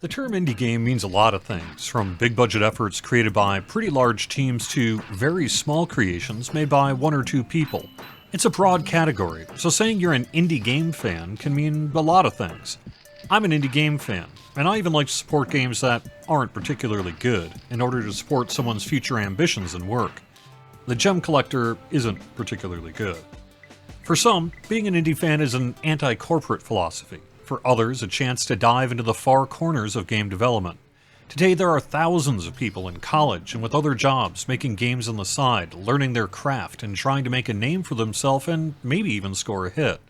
The term indie game means a lot of things, from big budget efforts created by pretty large teams to very small creations made by one or two people. It's a broad category, so saying you're an indie game fan can mean a lot of things. I'm an indie game fan, and I even like to support games that aren't particularly good in order to support someone's future ambitions and work. The Gem Collector isn't particularly good. For some, being an indie fan is an anti-corporate philosophy. For others, a chance to dive into the far corners of game development. Today there are thousands of people in college and with other jobs making games on the side, learning their craft and trying to make a name for themselves and maybe even score a hit.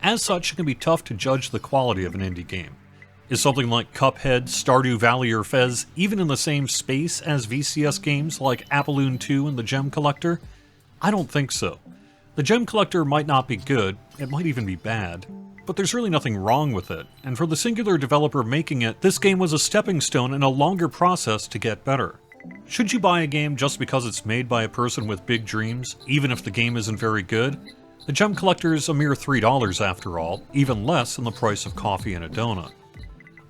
As such, it can be tough to judge the quality of an indie game. Is something like Cuphead, Stardew Valley, or Fez even in the same space as VCS games like Apolloon 2 and the Gem Collector? I don't think so. The Gem Collector might not be good, it might even be bad. But there's really nothing wrong with it, and for the singular developer making it, this game was a stepping stone in a longer process to get better. Should you buy a game just because it's made by a person with big dreams, even if the game isn't very good? The Gem Collector is a mere $3 after all, even less than the price of coffee and a donut.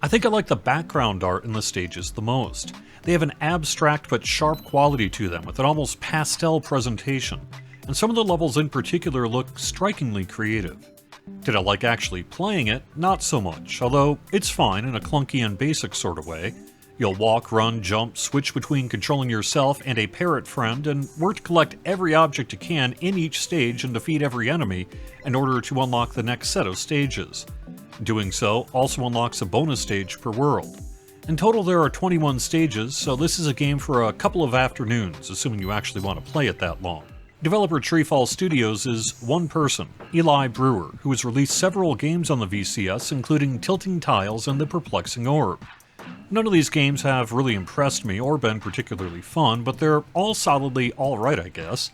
I think I like the background art in the stages the most. They have an abstract but sharp quality to them with an almost pastel presentation, and some of the levels in particular look strikingly creative. Did I like actually playing it? Not so much, although it's fine in a clunky and basic sort of way. You'll walk, run, jump, switch between controlling yourself and a parrot friend, and work to collect every object you can in each stage and defeat every enemy in order to unlock the next set of stages. Doing so also unlocks a bonus stage per world. In total there are 21 stages, so this is a game for a couple of afternoons, assuming you actually want to play it that long. Developer Treefall Studios is one person, Eli Brewer, who has released several games on the VCS, including Tilting Tiles and The Perplexing Orb. None of these games have really impressed me or been particularly fun, but they're all solidly alright, I guess.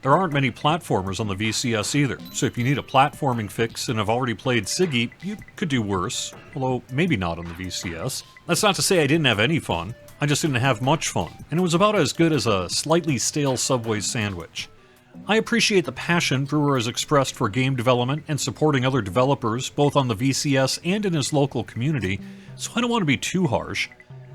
There aren't many platformers on the VCS either, so if you need a platforming fix and have already played Siggy, you could do worse, although maybe not on the VCS. That's not to say I didn't have any fun, I just didn't have much fun, and it was about as good as a slightly stale Subway sandwich. I appreciate the passion Brewer has expressed for game development and supporting other developers, both on the VCS and in his local community, so I don't want to be too harsh.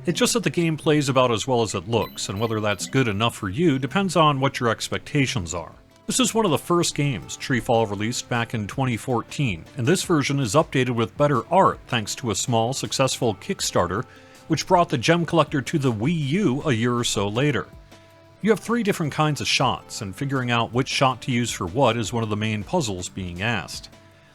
It's just that the game plays about as well as it looks, and whether that's good enough for you depends on what your expectations are. This is one of the first games Treefall released back in 2014, and this version is updated with better art thanks to a small, successful Kickstarter, which brought the Gem Collector to the Wii U a year or so later. You have 3 different kinds of shots, and figuring out which shot to use for what is one of the main puzzles being asked.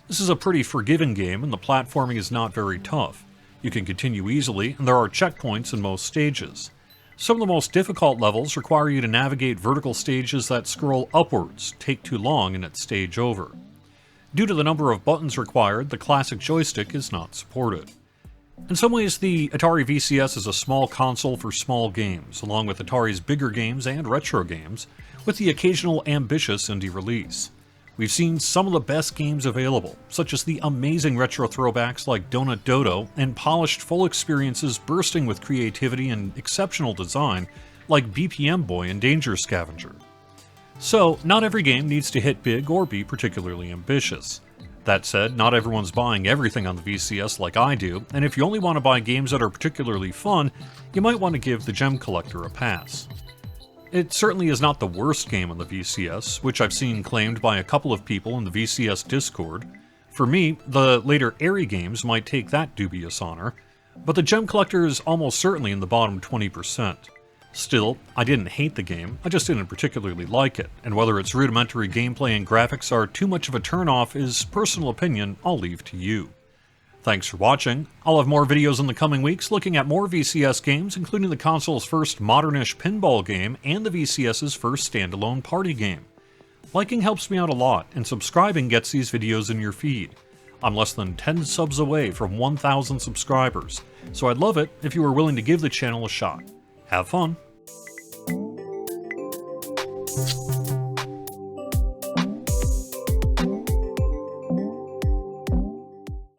This is a pretty forgiving game, and the platforming is not very tough. You can continue easily, and there are checkpoints in most stages. Some of the most difficult levels require you to navigate vertical stages that scroll upwards, take too long, and it's stage over. Due to the number of buttons required, the classic joystick is not supported. In some ways, the Atari VCS is a small console for small games, along with Atari's bigger games and retro games, with the occasional ambitious indie release. We've seen some of the best games available, such as the amazing retro throwbacks like Donut Dodo, and polished full experiences bursting with creativity and exceptional design like BPM Boy and Danger Scavenger. So, not every game needs to hit big or be particularly ambitious. That said, not everyone's buying everything on the VCS like I do, and if you only want to buy games that are particularly fun, you might want to give the Gem Collector a pass. It certainly is not the worst game on the VCS, which I've seen claimed by a couple of people in the VCS Discord. For me, the later Airy games might take that dubious honor, but the Gem Collector is almost certainly in the bottom 20%. Still, I didn't hate the game, I just didn't particularly like it, and whether its rudimentary gameplay and graphics are too much of a turn-off is personal opinion I'll leave to you. Thanks for watching. I'll have more videos in the coming weeks looking at more VCS games, including the console's first modernish pinball game and the VCS's first standalone party game. Liking helps me out a lot, and subscribing gets these videos in your feed. I'm less than 10 subs away from 1,000 subscribers, so I'd love it if you were willing to give the channel a shot. Have fun!